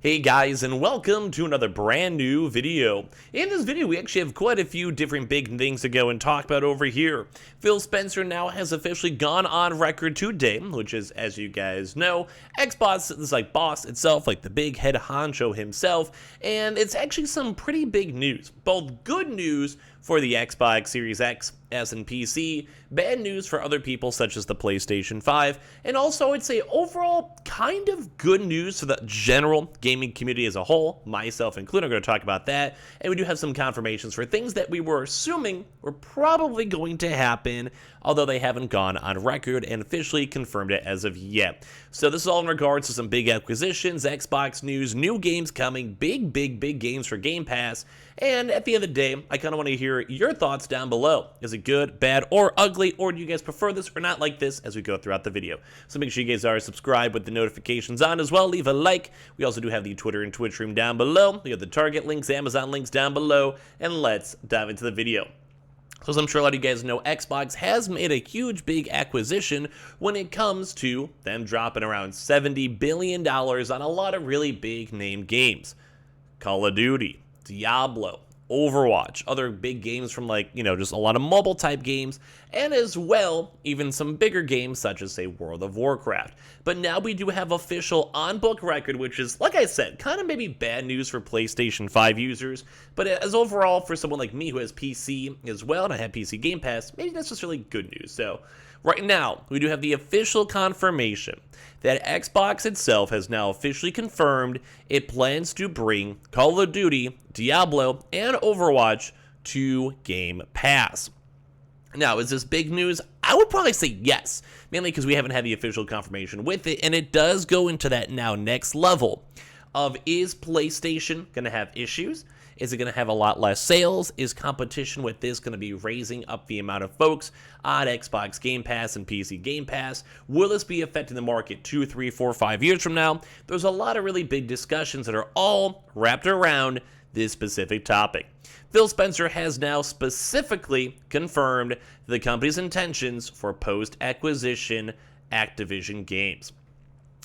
Hey guys, and welcome to another brand new video. In this video, we actually have quite a few different big things to go and talk about over here. Phil Spencer now has officially gone on record today, which is, as you guys know, Xbox is like boss itself, like the big head honcho himself, and it's actually some pretty big news. Both good news for the Xbox Series X, S, and PC, bad news for other people such as the PlayStation 5, and also I'd say overall kind of good news for the general gaming community as a whole, myself included. I'm going to talk about that, and we do have some confirmations for things that we were assuming were probably going to happen, although they haven't gone on record and officially confirmed it as of yet. So this is all in regards to some big acquisitions, Xbox news, new games coming, big games for Game Pass, and at the end of the day, I kind of want to hear your thoughts down below. Is it good, bad, or ugly, or do you guys prefer this or not like this as we go throughout the video? So make sure you guys are subscribed with the notifications on as well. Leave a like. We also do have the Twitter and Twitch room down below. We have the Target links, Amazon links down below, and let's dive into the video. So as I'm sure a lot of you guys know, Xbox has made a huge big acquisition when it comes to them dropping around $70 billion on a lot of really big named games. Call of Duty, Diablo, Overwatch, other big games from just a lot of mobile type games, and as well, even some bigger games such as, say, World of Warcraft. But now we do have official on-book record, which is, like I said, kind of maybe bad news for PlayStation 5 users, but as overall for someone like me who has PC as well, and I have PC Game Pass, maybe that's just really good news. So right now, we do have the official confirmation that Xbox itself has now officially confirmed it plans to bring Call of Duty, Diablo, and Overwatch to Game Pass. Now, is this big news? I would probably say yes, mainly because we haven't had the official confirmation with it, and it does go into that now next level of, is PlayStation going to have issues? Is it going to have a lot less sales? Is competition with this going to be raising up the amount of folks on Xbox Game Pass and PC Game Pass? Will this be affecting the market 2, 3, 4, 5 years from now? There's a lot of really big discussions that are all wrapped around this specific topic. Phil Spencer has now specifically confirmed the company's intentions for post-acquisition Activision games.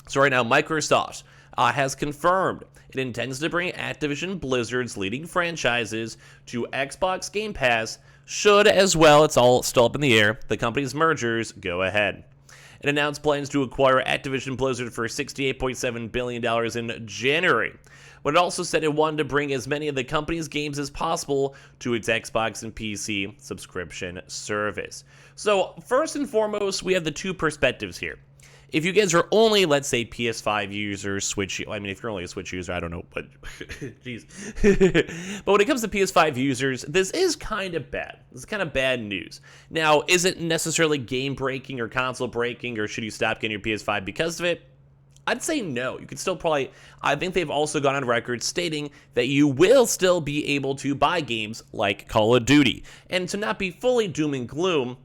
So right now, Microsoft has confirmed it intends to bring Activision Blizzard's leading franchises to Xbox Game Pass should, as well, it's all still up in the air, the company's mergers go ahead. It announced plans to acquire Activision Blizzard for $68.7 billion in January, but it also said it wanted to bring as many of the company's games as possible to its Xbox and PC subscription service. So first and foremost, we have the two perspectives here. If you guys are only, let's say, PS5 users, Switch, I mean, if you're only a Switch user, I don't know, but, jeez. But when it comes to PS5 users, this is kind of bad. This is kind of bad news. Now, is it necessarily game-breaking or console-breaking, or should you stop getting your PS5 because of it? I'd say no. You could still probably, I think they've also gone on record stating that you will still be able to buy games like Call of Duty. And to not be fully doom and gloom,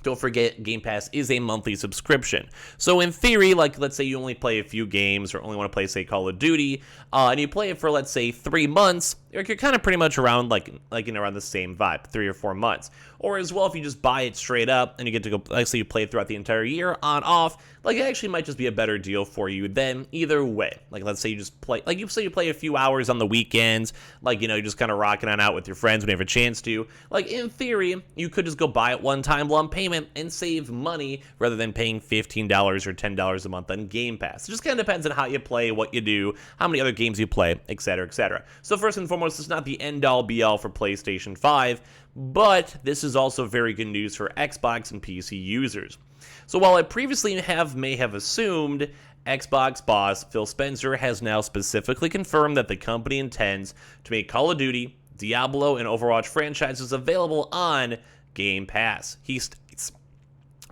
don't forget, Game Pass is a monthly subscription. So in theory, like let's say you only play a few games or only want to play, say, Call of Duty, and you play it for, let's say, 3 months, you're kind of pretty much around around the same vibe, 3 or 4 months. Or as well, if you just buy it straight up and you get to go, like say you play it throughout the entire year on off, it actually might just be a better deal for you then either way. Like let's say you just play, you play a few hours on the weekends, you're just kind of rocking on out with your friends when you have a chance to. In theory, you could just go buy it one time lump payment and save money rather than paying $15 or $10 a month on Game Pass. It just kind of depends on how you play, what you do, how many other games you play, etc., etc. So first and foremost, it's not the end-all be-all for PlayStation 5, but this is also very good news for Xbox and PC users. So while I previously may have assumed, Xbox boss Phil Spencer has now specifically confirmed that the company intends to make Call of Duty, Diablo, and Overwatch franchises available on Game Pass. He states,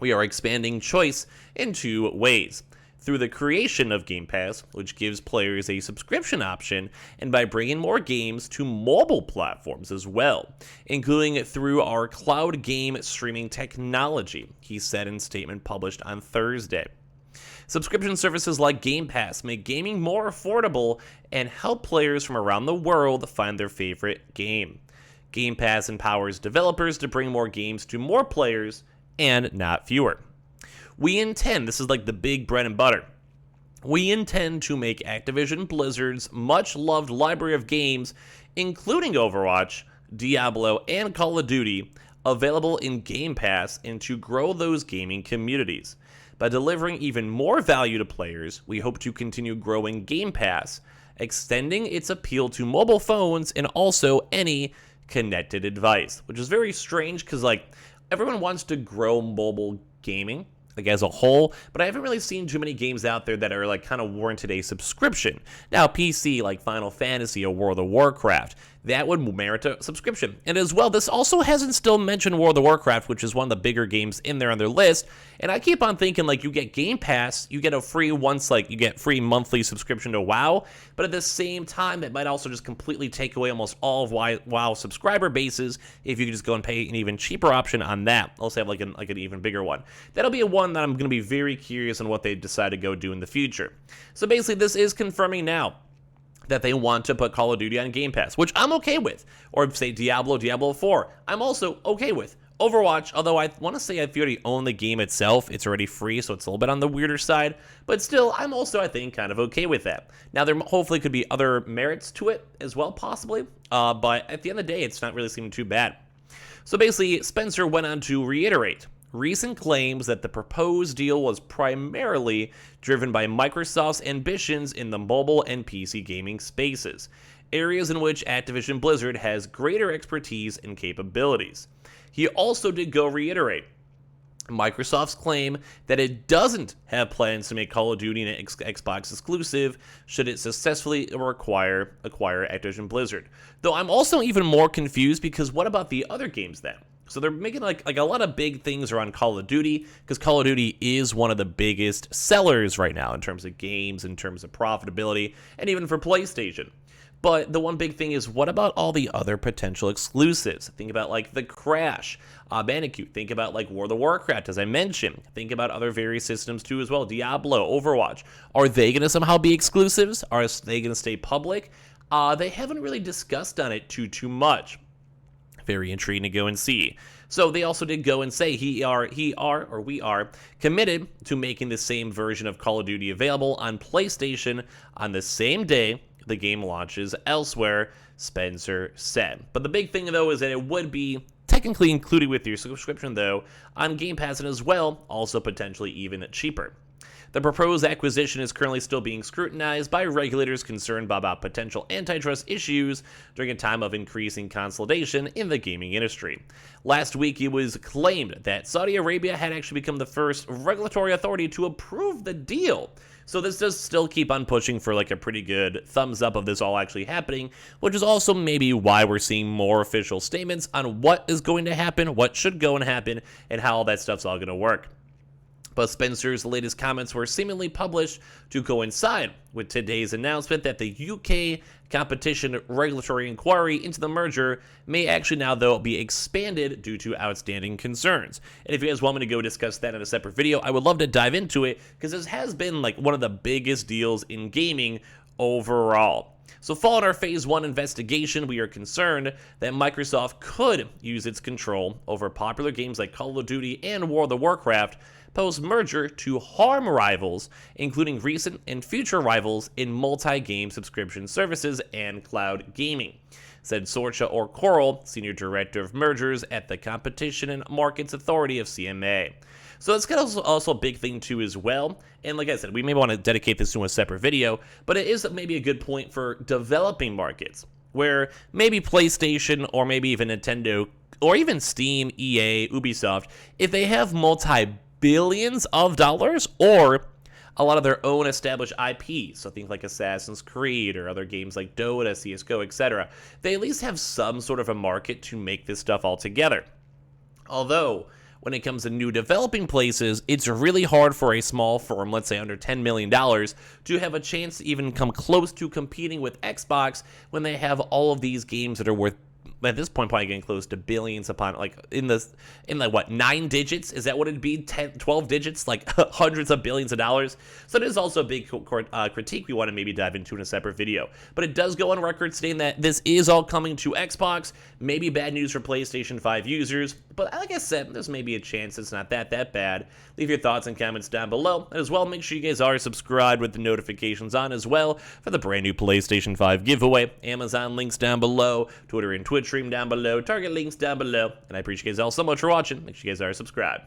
"We are expanding choice in 2 ways. Through the creation of Game Pass, which gives players a subscription option, and by bringing more games to mobile platforms as well, including through our cloud game streaming technology," he said in a statement published on Thursday. Subscription services like Game Pass make gaming more affordable and help players from around the world find their favorite game. Game Pass empowers developers to bring more games to more players and not fewer. We intend, this is like the big bread and butter, We intend to make Activision Blizzard's much-loved library of games, including Overwatch, Diablo, and Call of Duty, available in Game Pass and to grow those gaming communities. By delivering even more value to players, we hope to continue growing Game Pass, extending its appeal to mobile phones and also any connected device, which is very strange because, like, everyone wants to grow mobile gaming, like, as a whole, but I haven't really seen too many games out there that are, like, kind of warranted a subscription. Now, PC, like Final Fantasy or World of Warcraft, that would merit a subscription. And as well, this also hasn't still mentioned World of Warcraft, which is one of the bigger games in there on their list. And I keep on thinking, like, you get Game Pass, you get a free you get free monthly subscription to WoW, but at the same time, it might also just completely take away almost all of WoW subscriber bases if you could just go and pay an even cheaper option on that. Also have like an even bigger one. That'll be a one that I'm going to be very curious on what they decide to go do in the future. So basically, this is confirming now that they want to put Call of Duty on Game Pass, which I'm okay with. Or say Diablo 4, I'm also okay with. Overwatch, although I want to say if you already own the game itself, it's already free, so it's a little bit on the weirder side. But still, I'm also, I think, kind of okay with that. Now, there hopefully could be other merits to it as well, possibly. But at the end of the day, it's not really seeming too bad. So basically, Spencer went on to reiterate recent claims that the proposed deal was primarily driven by Microsoft's ambitions in the mobile and PC gaming spaces, areas in which Activision Blizzard has greater expertise and capabilities. He also did go reiterate Microsoft's claim that it doesn't have plans to make Call of Duty an Xbox exclusive should it successfully acquire Activision Blizzard. Though I'm also even more confused because what about the other games then? So they're making like a lot of big things around Call of Duty because Call of Duty is one of the biggest sellers right now in terms of games, in terms of profitability, and even for PlayStation. But the one big thing is, what about all the other potential exclusives? Think about like the Crash, Bandicoot. Think about like World of Warcraft, as I mentioned. Think about other various systems too as well. Diablo, Overwatch. Are they going to somehow be exclusives? Are they going to stay public? They haven't really discussed on it too much. Very intriguing to go and see. So they also did go and say we are committed to making the same version of Call of Duty available on PlayStation on the same day the game launches elsewhere, Spencer said. But the big thing though is that it would be technically included with your subscription though on Game Pass and as well, also potentially even cheaper. The proposed acquisition is currently still being scrutinized by regulators concerned about potential antitrust issues during a time of increasing consolidation in the gaming industry. Last week, it was claimed that Saudi Arabia had actually become the first regulatory authority to approve the deal. So this does still keep on pushing for like a pretty good thumbs up of this all actually happening, which is also maybe why we're seeing more official statements on what is going to happen, what should go and happen, and how all that stuff's all going to work. But Spencer's latest comments were seemingly published to coincide with today's announcement that the UK competition regulatory inquiry into the merger may actually now, though, be expanded due to outstanding concerns. And if you guys want me to go discuss that in a separate video, I would love to dive into it because this has been like one of the biggest deals in gaming overall. So following our Phase 1 investigation, we are concerned that Microsoft could use its control over popular games like Call of Duty and World of Warcraft post-merger to harm rivals, including recent and future rivals in multi-game subscription services and cloud gaming, said Sorcha O'Coral, Senior Director of Mergers at the Competition and Markets Authority of CMA. So that's kind of also a big thing too as well. And like I said, we may want to dedicate this to a separate video, but it is maybe a good point for developing markets where maybe PlayStation or maybe even Nintendo or even Steam, EA, Ubisoft, if they have multi-billions of dollars or a lot of their own established IP, so think like Assassin's Creed or other games like Dota, CSGO, etc., they at least have some sort of a market to make this stuff all together. Although, when it comes to new developing places, it's really hard for a small firm, let's say under $10 million, to have a chance to even come close to competing with Xbox when they have all of these games that are worth at this point probably getting close to billions upon, like, in like what, 9 digits? Is that what it'd be? 10, 12 digits? Like hundreds of billions of dollars? So it is also a big critique we want to maybe dive into in a separate video. But it does go on record stating that this is all coming to Xbox. Maybe bad news for PlayStation 5 users, but like I said, there's maybe a chance it's not that bad. Leave your thoughts and comments down below. And as well, make sure you guys are subscribed with the notifications on as well for the brand new PlayStation 5 giveaway. Amazon links down below, Twitter and Twitch stream down below, Target links down below. And I appreciate you guys all so much for watching. Make sure you guys are subscribed.